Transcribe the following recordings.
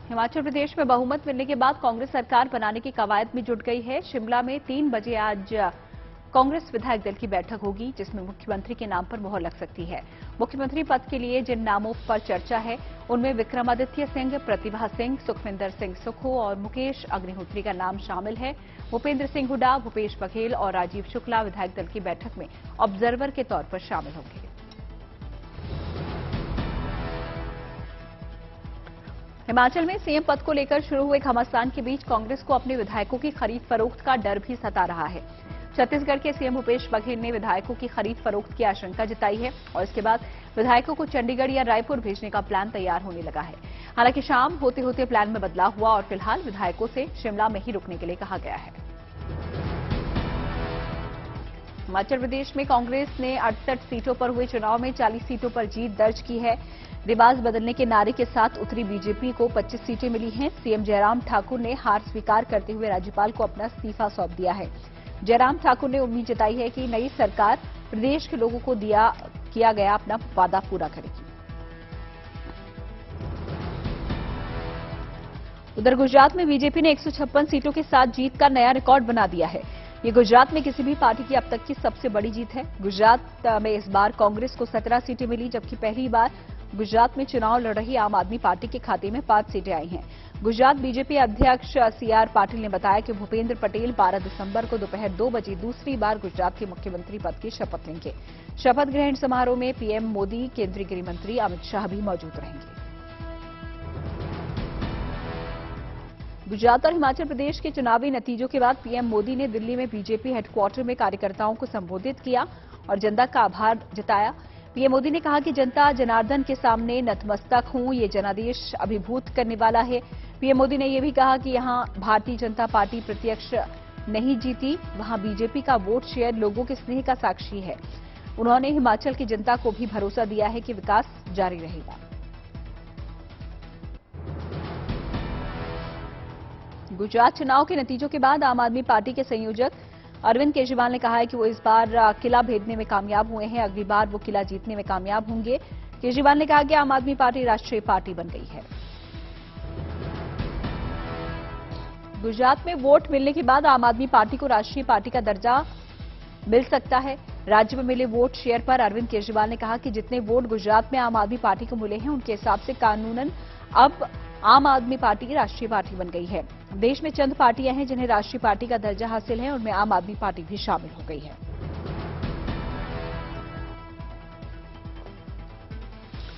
हिमाचल प्रदेश में बहुमत मिलने के बाद कांग्रेस सरकार बनाने की कवायद में जुट गई है। शिमला में 3 बजे आज कांग्रेस विधायक दल की बैठक होगी, जिसमें मुख्यमंत्री के नाम पर मोहर लग सकती है। मुख्यमंत्री पद के लिए जिन नामों पर चर्चा है, उनमें विक्रमादित्य सिंह, प्रतिभा सिंह, सुखविंदर सिंह सुक्खू और मुकेश अग्निहोत्री का नाम शामिल है। भूपेंद्र सिंह हुड्डा, भूपेश बघेल और राजीव शुक्ला विधायक दल की बैठक में ऑब्जर्वर के तौर पर शामिल होंगे। हिमाचल में सीएम पद को लेकर शुरू हुए घमासान के बीच कांग्रेस को अपने विधायकों की खरीद फरोख्त का डर भी सता रहा है। छत्तीसगढ़ के सीएम भूपेश बघेल ने विधायकों की खरीद फरोख्त की आशंका जताई है और इसके बाद विधायकों को चंडीगढ़ या रायपुर भेजने का प्लान तैयार होने लगा है। हालांकि शाम होते होते प्लान में बदलाव हुआ और फिलहाल विधायकों से शिमला में ही रुकने के लिए कहा गया है। हिमाचल प्रदेश में कांग्रेस ने 68 सीटों पर हुए चुनाव में 40 सीटों पर जीत दर्ज की है। रिवाज बदलने के नारे के साथ उतरी बीजेपी को 25 सीटें मिली हैं। सीएम जयराम ठाकुर ने हार स्वीकार करते हुए राज्यपाल को अपना इस्तीफा सौंप दिया है। जयराम ठाकुर ने उम्मीद जताई है कि नई सरकार प्रदेश के लोगों को किया गया अपना वादा पूरा करेगी। उधर गुजरात में बीजेपी ने 156 सीटों के साथ जीत का नया रिकॉर्ड बना दिया है। ये गुजरात में किसी भी पार्टी की अब तक की सबसे बड़ी जीत है। गुजरात में इस बार कांग्रेस को 17 सीटें मिली, जबकि पहली बार गुजरात में चुनाव लड़ रही आम आदमी पार्टी के खाते में 5 सीटें आई हैं। गुजरात बीजेपी अध्यक्ष सीआर पाटिल ने बताया कि भूपेंद्र पटेल 12 दिसंबर को दोपहर 2 बजे दूसरी बार गुजरात के मुख्यमंत्री पद की शपथ लेंगे। शपथ ग्रहण समारोह में पीएम मोदी, केंद्रीय गृह मंत्री अमित शाह भी मौजूद रहेंगे। गुजरात और हिमाचल प्रदेश के चुनावी नतीजों के बाद पीएम मोदी ने दिल्ली में बीजेपी हेडक्वार्टर में कार्यकर्ताओं को संबोधित किया और जनता का आभार जताया। पीएम मोदी ने कहा कि जनता जनार्दन के सामने नतमस्तक हूं, ये जनादेश अभिभूत करने वाला है। पीएम मोदी ने यह भी कहा कि यहां भारतीय जनता पार्टी प्रत्यक्ष नहीं जीती, वहां बीजेपी का वोट शेयर लोगों के स्नेह का साक्षी है। उन्होंने हिमाचल की जनता को भी भरोसा दिया है कि विकास जारी रहेगा। गुजरात चुनाव के नतीजों के बाद आम आदमी पार्टी के संयोजक अरविंद केजरीवाल ने कहा है कि वो इस बार किला भेदने में कामयाब हुए हैं, अगली बार वो किला जीतने में कामयाब होंगे। केजरीवाल ने कहा कि आम आदमी पार्टी राष्ट्रीय पार्टी बन गई है। गुजरात में वोट मिलने के बाद आम आदमी पार्टी को राष्ट्रीय पार्टी का दर्जा मिल सकता है। राज्य में मिले वोट शेयर पर अरविंद केजरीवाल ने कहा कि जितने वोट गुजरात में आम आदमी पार्टी को मिले हैं, उनके हिसाब से कानूनन अब आम आदमी पार्टी राष्ट्रीय पार्टी बन गई है। देश में चंद पार्टियां हैं जिन्हें राष्ट्रीय पार्टी का दर्जा हासिल है, उनमें आम आदमी पार्टी भी शामिल हो गई है।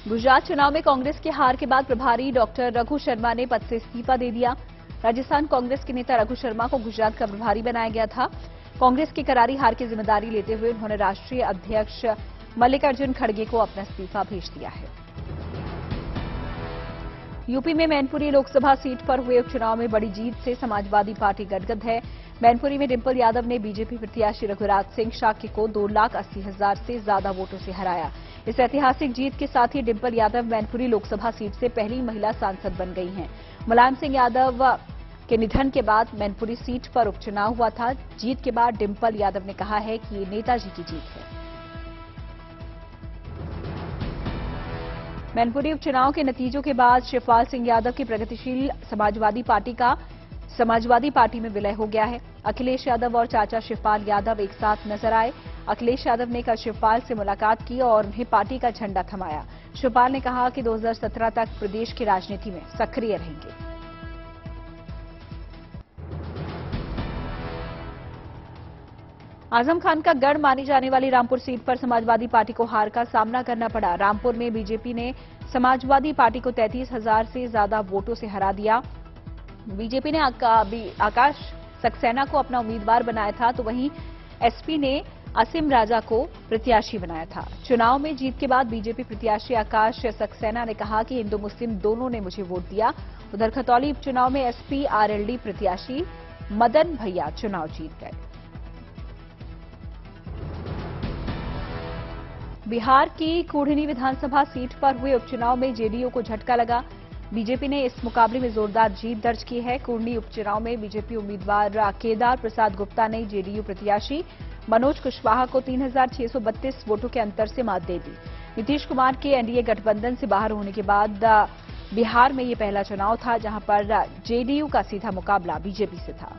गुजरात चुनाव में कांग्रेस के हार के बाद प्रभारी डॉक्टर रघु शर्मा ने पद से इस्तीफा दे दिया। राजस्थान कांग्रेस के नेता रघु शर्मा को गुजरात का प्रभारी बनाया गया था। कांग्रेस की करारी हार की जिम्मेदारी लेते हुए उन्होंने राष्ट्रीय अध्यक्ष मल्लिकार्जुन खड़गे को अपना इस्तीफा भेज दिया है। यूपी में मैनपुरी लोकसभा सीट पर हुए उपचुनाव में बड़ी जीत से समाजवादी पार्टी गदगद है। मैनपुरी में डिंपल यादव ने बीजेपी प्रत्याशी रघुराज सिंह शाक्य को 2,80,000 से ज्यादा वोटों से हराया। इस ऐतिहासिक जीत के साथ ही डिंपल यादव मैनपुरी लोकसभा सीट से पहली महिला सांसद बन गई हैं। मुलायम सिंह यादव के निधन के बाद मैनपुरी सीट पर उपचुनाव हुआ था। जीत के बाद डिंपल यादव ने कहा है कि ये नेताजी की जीत है। मैनपुरी उपचुनाव के नतीजों के बाद शिवपाल सिंह यादव की प्रगतिशील समाजवादी पार्टी का समाजवादी पार्टी में विलय हो गया है। अखिलेश यादव और चाचा शिवपाल यादव एक साथ नजर आए। अखिलेश यादव ने कल शिवपाल से मुलाकात की और उन्हें पार्टी का झंडा थमाया। शिवपाल ने कहा कि 2017 तक प्रदेश की राजनीति में सक्रिय रहेंगे। आजम खान का गढ़ मानी जाने वाली रामपुर सीट पर समाजवादी पार्टी को हार का सामना करना पड़ा। रामपुर में बीजेपी ने समाजवादी पार्टी को 33,000 से ज्यादा वोटों से हरा दिया। बीजेपी ने आकाश सक्सेना को अपना उम्मीदवार बनाया था, तो वहीं एसपी ने असीम राजा को प्रत्याशी बनाया था। चुनाव में जीत के बाद बीजेपी प्रत्याशी आकाश सक्सेना ने कहा कि हिंदू मुस्लिम दोनों ने मुझे वोट दिया। उधर खतौली उपचुनाव में एसपी आरएलडी प्रत्याशी मदन भैया चुनाव जीत गए। बिहार की कुढ़नी विधानसभा सीट पर हुए उपचुनाव में जेडीयू को झटका लगा। बीजेपी ने इस मुकाबले में जोरदार जीत दर्ज की है। कुढ़नी उपचुनाव में बीजेपी उम्मीदवार केदार प्रसाद गुप्ता ने जेडीयू प्रत्याशी मनोज कुशवाहा को 3,632 वोटों के अंतर से मात दे दी। नीतीश कुमार के एनडीए गठबंधन से बाहर होने के बाद बिहार में ये पहला चुनाव था जहां पर जेडीयू का सीधा मुकाबला बीजेपी से था।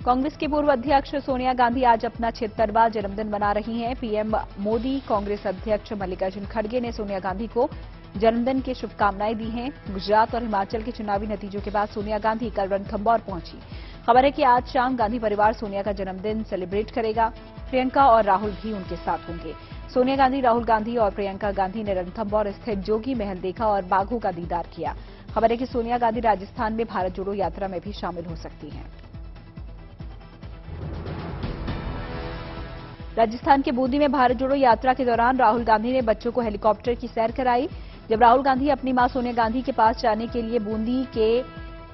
कांग्रेस की पूर्व अध्यक्ष सोनिया गांधी आज अपना 76वां जन्मदिन मना रही हैं। पीएम मोदी, कांग्रेस अध्यक्ष मल्लिकार्जुन खड़गे ने सोनिया गांधी को जन्मदिन की शुभकामनाएं दी हैं। गुजरात और हिमाचल के चुनावी नतीजों के बाद सोनिया गांधी कल रणथंभौर पहुंची। खबर है कि आज शाम गांधी परिवार सोनिया का जन्मदिन सेलिब्रेट करेगा। प्रियंका और राहुल भी उनके साथ होंगे। सोनिया गांधी, राहुल गांधी और प्रियंका गांधी ने रणथंभौर स्थित जोगी महल देखा और बाघों का दीदार किया। खबर है कि सोनिया गांधी राजस्थान में भारत जोड़ो यात्रा में भी शामिल हो सकती हैं। राजस्थान के बूंदी में भारत जोड़ो यात्रा के दौरान राहुल गांधी ने बच्चों को हेलीकॉप्टर की सैर कराई। जब राहुल गांधी अपनी मां सोनिया गांधी के पास जाने के लिए बूंदी के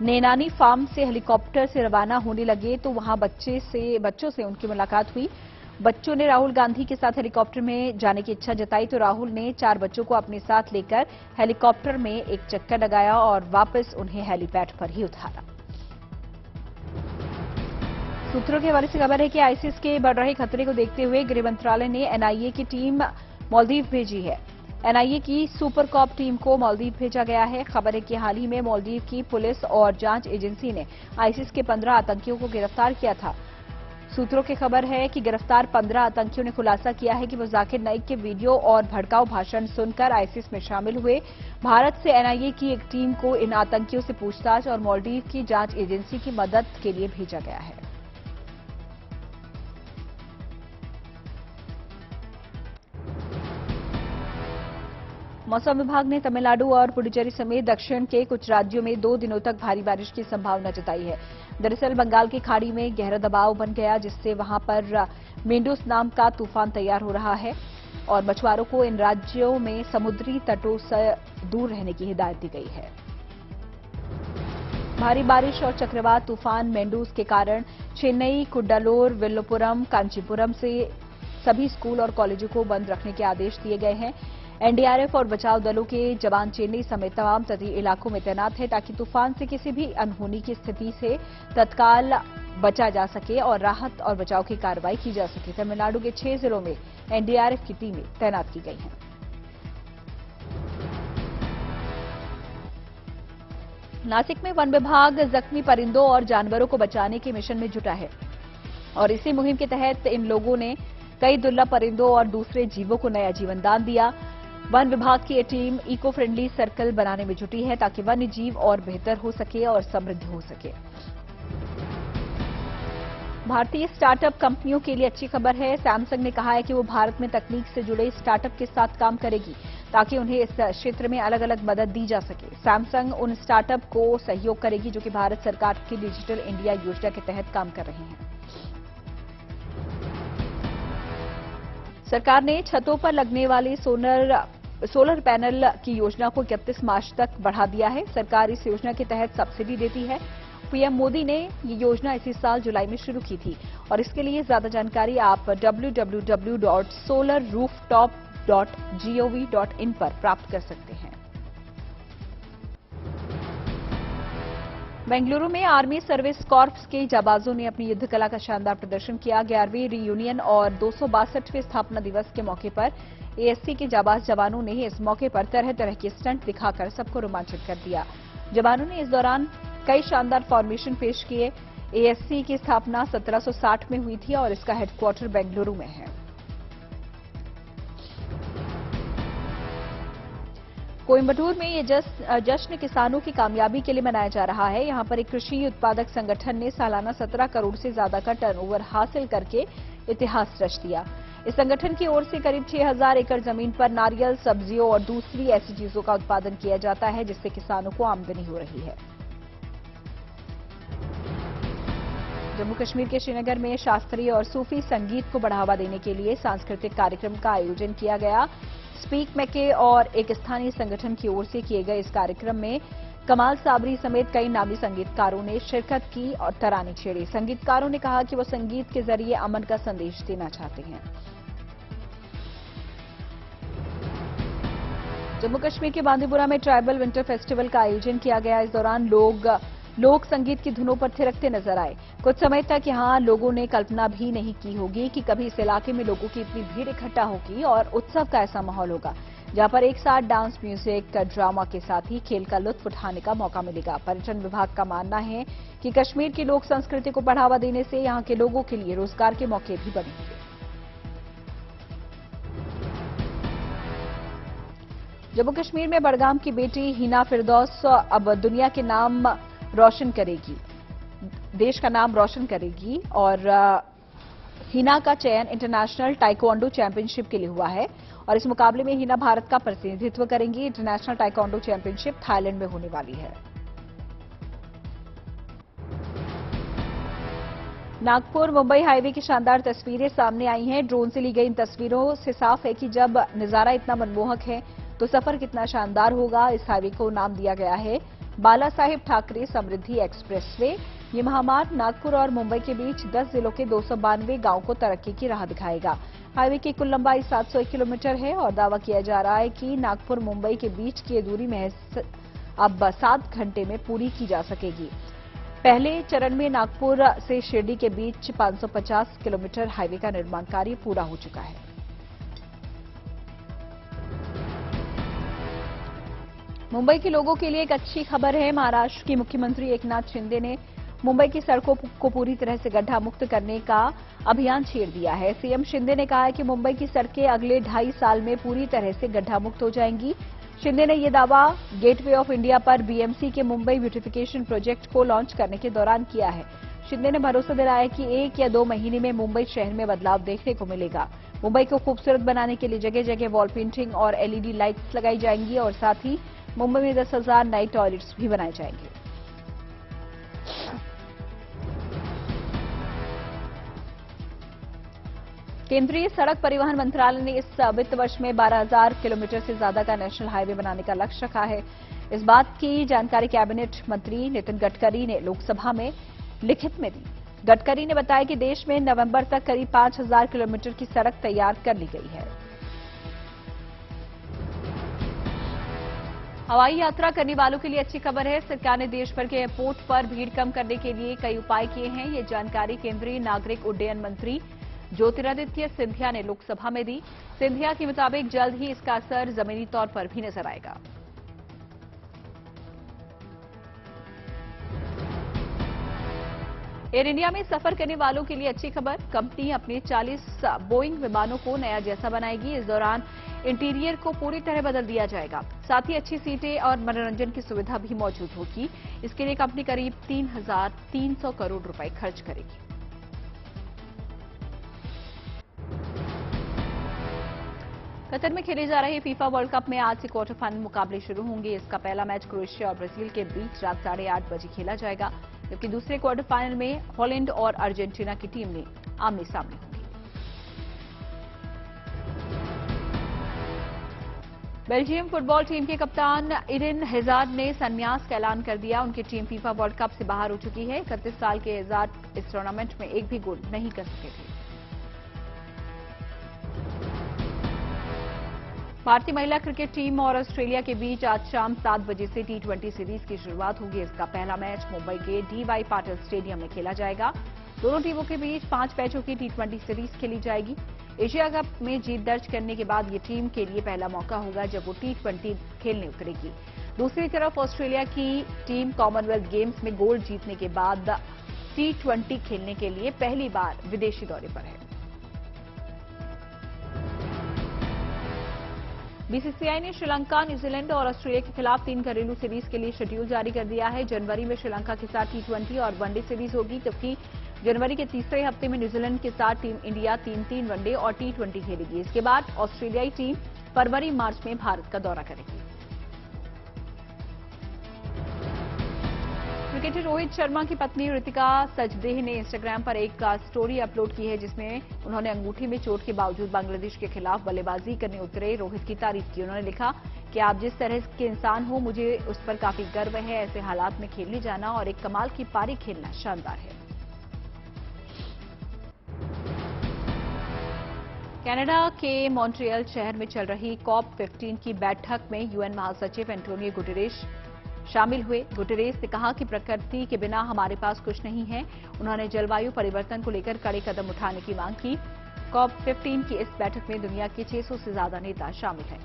नैनानी फार्म से हेलीकॉप्टर से रवाना होने लगे तो वहां बच्चों से उनकी मुलाकात हुई। बच्चों ने राहुल गांधी के साथ हेलीकॉप्टर में जाने की इच्छा जताई तो राहुल ने 4 बच्चों को अपने साथ लेकर हेलीकॉप्टर में एक चक्कर लगाया और वापस उन्हें हेलीपैड पर ही उतारा। सूत्रों के हवाले से खबर है कि आईसिस के बढ़ रहे खतरे को देखते हुए गृह मंत्रालय ने एनआईए की टीम मालदीव भेजी है। एनआईए की सुपर कॉप टीम को मालदीव भेजा गया है। खबर है कि हाल ही में मालदीव की पुलिस और जांच एजेंसी ने आईसिस के 15 आतंकियों को गिरफ्तार किया था। सूत्रों की खबर है कि गिरफ्तार 15 आतंकियों ने खुलासा किया है कि वो जाकिर नाइक के वीडियो और भड़काऊ भाषण सुनकर आईसिस में शामिल हुए। भारत से एनआईए की एक टीम को इन आतंकियों से पूछताछ और मालदीव की जांच एजेंसी की मदद के लिए भेजा गया है। मौसम विभाग ने तमिलनाडु और पुडुचेरी समेत दक्षिण के कुछ राज्यों में 2 दिनों तक भारी बारिश की संभावना जताई है। दरअसल बंगाल की खाड़ी में गहरा दबाव बन गया जिससे वहां पर मेंडूस नाम का तूफान तैयार हो रहा है और मछुआरों को इन राज्यों में समुद्री तटों से दूर रहने की हिदायत दी गई है। भारी बारिश और चक्रवात तूफान मेंडूस के कारण चेन्नई, कुड्डालोर, विल्लुपुरम, कांचीपुरम से सभी स्कूल और कॉलेजों को बंद रखने के आदेश दिए गए हैं। एनडीआरएफ और बचाव दलों के जवान चेन्नई समेत तमाम तटीय इलाकों में तैनात हैं ताकि तूफान से किसी भी अनहोनी की स्थिति से तत्काल बचा जा सके और राहत और बचाव की कार्रवाई की जा सके। तमिलनाडु के 6 जिलों में एनडीआरएफ की टीमें तैनात की गई हैं। नासिक में वन विभाग जख्मी परिंदों और जानवरों को बचाने के मिशन में जुटा है और इसी मुहिम के तहत इन लोगों ने कई दुर्लभ परिंदों और दूसरे जीवों को नया जीवन दान दिया। वन विभाग की ये टीम इको फ्रेंडली सर्कल बनाने में जुटी है ताकि वन्य जीव और बेहतर हो सके और समृद्ध हो सके। भारतीय स्टार्टअप कंपनियों के लिए अच्छी खबर है। सैमसंग ने कहा है कि वो भारत में तकनीक से जुड़े स्टार्टअप के साथ काम करेगी ताकि उन्हें इस क्षेत्र में अलग अलग मदद दी जा सके। सैमसंग उन स्टार्टअप को सहयोग करेगी जो कि भारत सरकार की डिजिटल इंडिया योजना के तहत काम कर रहे हैं। सरकार ने छतों पर लगने वाले सोलर पैनल की योजना को 31 मार्च तक बढ़ा दिया है। सरकार इस योजना के तहत सब्सिडी देती है। पीएम मोदी ने ये योजना इसी साल जुलाई में शुरू की थी और इसके लिए ज्यादा जानकारी आप www.solarrooftop.gov.in पर प्राप्त कर सकते हैं। बेंगलुरु में आर्मी सर्विस कॉर्प्स के जाबाजों ने अपनी युद्ध कला का शानदार प्रदर्शन किया। 11वीं रीयूनियन और 262वें स्थापना दिवस के मौके पर एएससी के जाबाज जवानों ने इस मौके पर तरह तरह के स्टंट दिखाकर सबको रोमांचित कर दिया। जवानों ने इस दौरान कई शानदार फॉर्मेशन पेश किए। एएससी की स्थापना 1760 में हुई थी और इसका हेडक्वार्टर बेंगलुरु में है। कोयंबटूर में ये जश्न किसानों की कामयाबी के लिए मनाया जा रहा है। यहां पर एक कृषि उत्पादक संगठन ने सालाना 17 करोड़ से ज्यादा का टर्नओवर हासिल करके इतिहास रच दिया। इस संगठन की ओर से करीब 6000 एकड़ जमीन पर नारियल, सब्जियों और दूसरी ऐसी चीजों का उत्पादन किया जाता है जिससे किसानों को आमदनी हो रही है। जम्मू कश्मीर के श्रीनगर में शास्त्रीय और सूफी संगीत को बढ़ावा देने के लिए सांस्कृतिक कार्यक्रम का आयोजन किया गया। स्पीक मैके और एक स्थानीय संगठन की ओर से किए गए इस कार्यक्रम में कमाल साबरी समेत कई नामी संगीतकारों ने शिरकत की और तराने छेड़े। संगीतकारों ने कहा कि वो संगीत के जरिए अमन का संदेश देना चाहते हैं। जम्मू कश्मीर के बांदीपुरा में ट्राइबल विंटर फेस्टिवल का आयोजन किया गया। इस दौरान लोग लोक संगीत की धुनों पर थिरकते नजर आए। कुछ समय तक यहां लोगों ने कल्पना भी नहीं की होगी कि कभी इस इलाके में लोगों की इतनी भीड़ इकट्ठा होगी और उत्सव का ऐसा माहौल होगा, जहां पर एक साथ डांस, म्यूजिक, ड्रामा के साथ ही खेल का लुत्फ उठाने का मौका मिलेगा। पर्यटन विभाग का मानना है कि कश्मीर की लोक संस्कृति को बढ़ावा देने से यहां के लोगों के लिए रोजगार के मौके भी बनेंगे। जम्मू कश्मीर में बडगाम की बेटी हिना फिरदौस अब दुनिया के नाम रोशन करेगी, देश का नाम रोशन करेगी और हिना का चयन इंटरनेशनल ताइक्वांडो चैंपियनशिप के लिए हुआ है और इस मुकाबले में हिना भारत का प्रतिनिधित्व करेंगी। इंटरनेशनल ताइक्वांडो चैंपियनशिप थाईलैंड में होने वाली है। नागपुर मुंबई हाईवे की शानदार तस्वीरें सामने आई हैं। ड्रोन से ली गई इन तस्वीरों से साफ है कि जब नजारा इतना मनमोहक है तो सफर कितना शानदार होगा। इस हाईवे को नाम दिया गया है बाला साहेब ठाकरे समृद्धि एक्सप्रेसवे। ये महामार्ग नागपुर और मुंबई के बीच 10 जिलों के 292 गांव को तरक्की की राह दिखाएगा। हाईवे की कुल लंबाई 701 किलोमीटर है और दावा किया जा रहा है कि नागपुर मुंबई के बीच की ये दूरी महज अब 7 घंटे में पूरी की जा सकेगी। पहले चरण में नागपुर से शिरडी के बीच 550 किलोमीटर हाईवे का निर्माण कार्य पूरा हो चुका है। मुंबई के लोगों के लिए एक अच्छी खबर है। महाराष्ट्र के मुख्यमंत्री एकनाथ शिंदे ने मुंबई की सड़कों को पूरी तरह से गड्ढा मुक्त करने का अभियान छेड़ दिया है। सीएम शिंदे ने कहा है कि मुंबई की सड़कें अगले 2.5 साल में पूरी तरह से गड्ढा मुक्त हो जाएंगी। शिंदे ने यह दावा गेटवे ऑफ इंडिया पर बीएमसी के मुंबई ब्यूटिफिकेशन प्रोजेक्ट को लॉन्च करने के दौरान किया है। शिंदे ने भरोसा दिलाया कि 1 या 2 महीने में मुंबई शहर में बदलाव देखने को मिलेगा। मुंबई को खूबसूरत बनाने के लिए जगह जगह वॉल पेंटिंग और एलईडी लाइट्स लगाई जाएंगी और साथ ही मुंबई में 10,000 नए टॉयलेट्स भी बनाए जाएंगे। केंद्रीय सड़क परिवहन मंत्रालय ने इस वित्त वर्ष में 12,000 किलोमीटर से ज्यादा का नेशनल हाईवे बनाने का लक्ष्य रखा है। इस बात की जानकारी कैबिनेट मंत्री नितिन गडकरी ने लोकसभा में लिखित में दी। गडकरी ने बताया कि देश में नवंबर तक करीब 5,000 किलोमीटर की सड़क तैयार कर ली गई है। हवाई यात्रा करने वालों के लिए अच्छी खबर है। सरकार ने देश भर के एयरपोर्ट पर भीड़ कम करने के लिए कई उपाय किए हैं। ये जानकारी केंद्रीय नागरिक उड्डयन मंत्री ज्योतिरादित्य सिंधिया ने लोकसभा में दी। सिंधिया के मुताबिक जल्द ही इसका असर जमीनी तौर पर भी नजर आएगा। एयर इंडिया में सफर करने वालों के लिए अच्छी खबर। कंपनी अपने 40 बोइंग विमानों को नया जैसा बनाएगी। इस दौरान इंटीरियर को पूरी तरह बदल दिया जाएगा। साथ ही अच्छी सीटें और मनोरंजन की सुविधा भी मौजूद होगी। इसके लिए कंपनी करीब 3,300 करोड़ रुपए खर्च करेगी। कतर में खेले जा रहे फीफा वर्ल्ड कप में आज से क्वार्टर फाइनल मुकाबले शुरू होंगे। इसका पहला मैच क्रोएशिया और ब्राजील के बीच रात 8:30 बजे खेला जाएगा, जबकि दूसरे क्वार्टर फाइनल में हॉलैंड और अर्जेंटीना की टीम ने आमने सामने होंगी। बेल्जियम फुटबॉल टीम के कप्तान इडेन हैजार्ड ने संन्यास का ऐलान कर दिया। उनकी टीम फीफा वर्ल्ड कप से बाहर हो चुकी है। 31 साल के हैजार्ड इस टूर्नामेंट में एक भी गोल नहीं कर सके थे। भारतीय महिला क्रिकेट टीम और ऑस्ट्रेलिया के बीच आज शाम 7 बजे से T20 सीरीज की शुरुआत होगी। इसका पहला मैच मुंबई के DY पाटिल स्टेडियम में खेला जाएगा। दोनों टीमों के बीच 5 मैचों की T20 सीरीज खेली जाएगी। एशिया कप में जीत दर्ज करने के बाद ये टीम के लिए पहला मौका होगा जब वो T20 खेलने उतरेगी। दूसरी तरफ ऑस्ट्रेलिया की टीम कॉमनवेल्थ गेम्स में गोल्ड जीतने के बाद T20 खेलने के लिए पहली बार विदेशी दौरे पर है। बीसीसीआई ने श्रीलंका, न्यूजीलैंड और ऑस्ट्रेलिया के खिलाफ 3 घरेलू सीरीज के लिए शेड्यूल जारी कर दिया है। जनवरी में श्रीलंका के साथ T20 और वनडे सीरीज होगी, जबकि जनवरी के तीसरे हफ्ते में न्यूजीलैंड के साथ टीम इंडिया 3-3 वनडे और T20 खेलेगी। इसके बाद ऑस्ट्रेलियाई टीम फरवरी-मार्च में भारत का दौरा करेगी। क्रिकेटर रोहित शर्मा की पत्नी ऋतिका सजदेह ने इंस्टाग्राम पर एक स्टोरी अपलोड की है, जिसमें उन्होंने अंगूठी में चोट के बावजूद बांग्लादेश के खिलाफ बल्लेबाजी करने उतरे रोहित की तारीफ की। उन्होंने लिखा कि आप जिस तरह के इंसान हो, मुझे उस पर काफी गर्व है। ऐसे हालात में खेलने जाना और एक कमाल की पारी खेलना शानदार है। कनाडा के मॉन्ट्रियल शहर में चल रही COP15 की बैठक में UN महासचिव एंटोनियो गुटेरेश शामिल हुए। गुटेरेस ने कहा कि प्रकृति के बिना हमारे पास कुछ नहीं है। उन्होंने जलवायु परिवर्तन को लेकर कड़े कदम उठाने की मांग की। COP15 की इस बैठक में दुनिया के 600 से ज्यादा नेता शामिल हैं।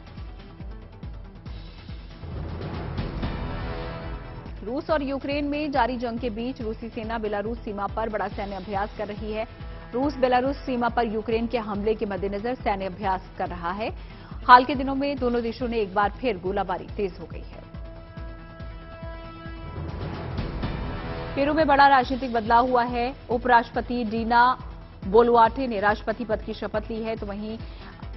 रूस और यूक्रेन में जारी जंग के बीच रूसी सेना बेलारूस सीमा पर बड़ा सैन्य अभ्यास कर रही है। रूस बेलारूस सीमा पर यूक्रेन के हमले के मद्देनजर सैन्य अभ्यास कर रहा है। हाल के दिनों में दोनों देशों ने एक बार फिर गोलाबारी तेज हो गई है। पेरू में बड़ा राजनीतिक बदलाव हुआ है। उपराष्ट्रपति डीना बोलुआर्टे ने राष्ट्रपति पद की शपथ ली है, तो वहीं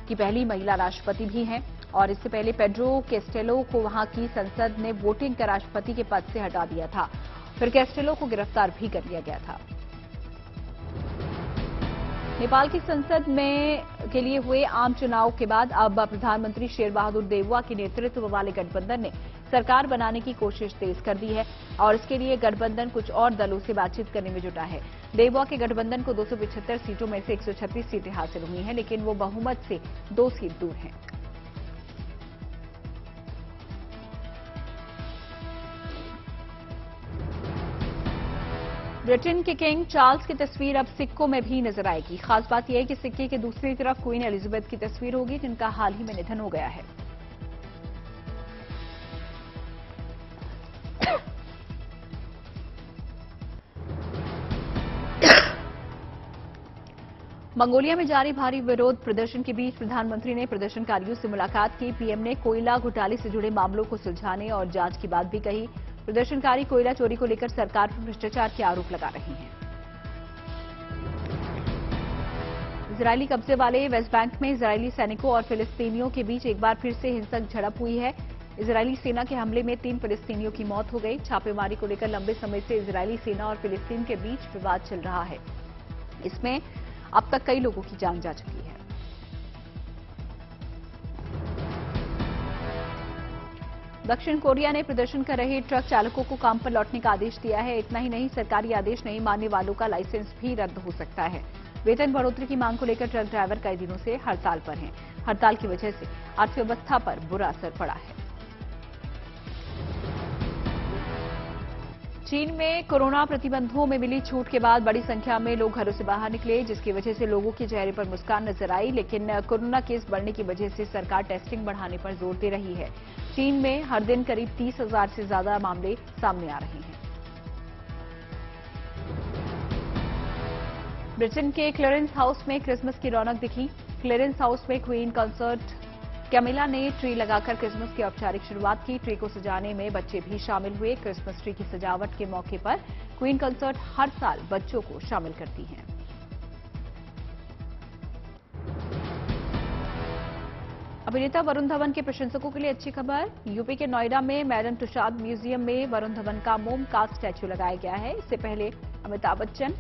की पहली महिला राष्ट्रपति भी हैं। और इससे पहले पेड्रो कैस्टेलो को वहां की संसद ने वोटिंग कर राष्ट्रपति के पद से हटा दिया था। फिर कैस्टेलो को गिरफ्तार भी कर लिया गया था। नेपाल की संसद में के लिए हुए आम चुनाव के बाद अब प्रधानमंत्री शेर बहादुर देउवा के नेतृत्व वाले गठबंधन ने सरकार बनाने की कोशिश तेज कर दी है और इसके लिए गठबंधन कुछ और दलों से बातचीत करने में जुटा है। देउवा के गठबंधन को 275 सीटों में से 136 सीटें हासिल हुई हैं, लेकिन वो बहुमत से 2 सीट दूर हैं। ब्रिटेन के किंग चार्ल्स की तस्वीर अब सिक्कों में भी नजर आएगी। खास बात यह है कि सिक्के के दूसरी तरफ क्वीन एलिजाबेथ की तस्वीर होगी, जिनका हाल ही में निधन हो गया है। मंगोलिया में जारी भारी विरोध प्रदर्शन के बीच प्रधानमंत्री ने प्रदर्शनकारियों से मुलाकात की। पीएम ने कोयला घोटाले से जुड़े मामलों को सुलझाने और जांच की बात भी कही। प्रदर्शनकारी कोयला चोरी को लेकर सरकार पर भ्रष्टाचार के आरोप लगा रहे हैं। इजरायली कब्जे वाले वेस्ट बैंक में इजरायली सैनिकों और फिलिस्तीनियों के बीच एक बार फिर से हिंसक झड़प हुई है। इजरायली सेना के हमले में 3 फिलिस्तीनियों की मौत हो गई। छापेमारी को लेकर लंबे समय से इजरायली सेना और फिलिस्तीन के बीच विवाद चल रहा है। इसमें अब तक कई लोगों की जान जा चुकी है। दक्षिण कोरिया ने प्रदर्शन कर रहे ट्रक चालकों को काम पर लौटने का आदेश दिया है। इतना ही नहीं, सरकारी आदेश नहीं मानने वालों का लाइसेंस भी रद्द हो सकता है। वेतन बढ़ोतरी की मांग को लेकर ट्रक ड्राइवर कई दिनों से हड़ताल पर हैं। हड़ताल की वजह से अर्थव्यवस्था पर बुरा असर पड़ा है। चीन में कोरोना प्रतिबंधों में मिली छूट के बाद बड़ी संख्या में लोग घरों से बाहर निकले, जिसकी वजह से लोगों के चेहरे पर मुस्कान नजर आई। लेकिन कोरोना केस बढ़ने की वजह से सरकार टेस्टिंग बढ़ाने पर जोर दे रही है। चीन में हर दिन करीब 30,000 से ज्यादा मामले सामने आ रहे हैं। ब्रिटेन के क्लेरेंस हाउस में क्रिसमस की रौनक दिखी। क्लेरेंस हाउस में क्वीन कंसर्ट कैमिला ने ट्री लगाकर क्रिसमस की औपचारिक शुरुआत की। ट्री को सजाने में बच्चे भी शामिल हुए। क्रिसमस ट्री की सजावट के मौके पर क्वीन कंसर्ट हर साल बच्चों को शामिल करती हैं। अभिनेता वरुण धवन के प्रशंसकों के लिए अच्छी खबर। यूपी के नोएडा में मैडम तुषाद म्यूजियम में वरुण धवन का मोम का स्टैच्यू लगाया गया है। इससे पहले अमिताभ बच्चन,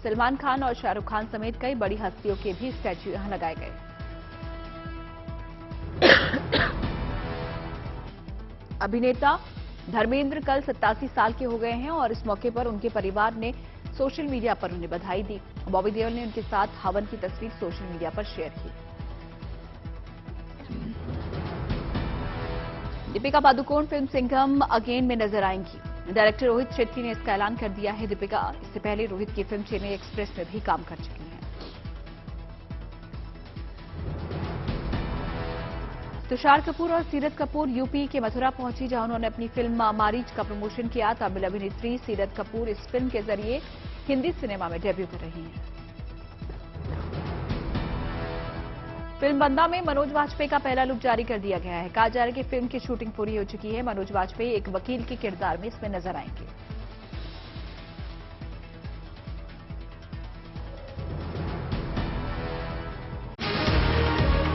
सलमान खान और शाहरुख खान समेत कई बड़ी हस्तियों के भी स्टैच्यू यहां लगाए गए। अभिनेता धर्मेंद्र कल 87 साल के हो गए हैं और इस मौके पर उनके परिवार ने सोशल मीडिया पर उन्हें बधाई दी। बॉबी देओल ने उनके साथ हवन की तस्वीर सोशल मीडिया पर शेयर की। दीपिका पादुकोण फिल्म सिंघम अगेन में नजर आएंगी। डायरेक्टर रोहित शेट्टी ने इसका ऐलान कर दिया है। दीपिका इससे पहले रोहित की फिल्म चेन्नई एक्सप्रेस में भी काम कर चुकी हैं। तुषार कपूर और सीरत कपूर यूपी के मथुरा पहुंची, जहां उन्होंने अपनी फिल्म मारीच का प्रमोशन किया। तमिल अभिनेत्री सीरत कपूर इस फिल्म के जरिए हिंदी सिनेमा में डेब्यू कर रही हैं। फिल्म बंदा में मनोज वाजपेयी का पहला लुक जारी कर दिया गया है। कहा जा रहा है कि फिल्म की शूटिंग पूरी हो चुकी है। मनोज वाजपेयी एक वकील के किरदार में इसमें नजर आएंगे।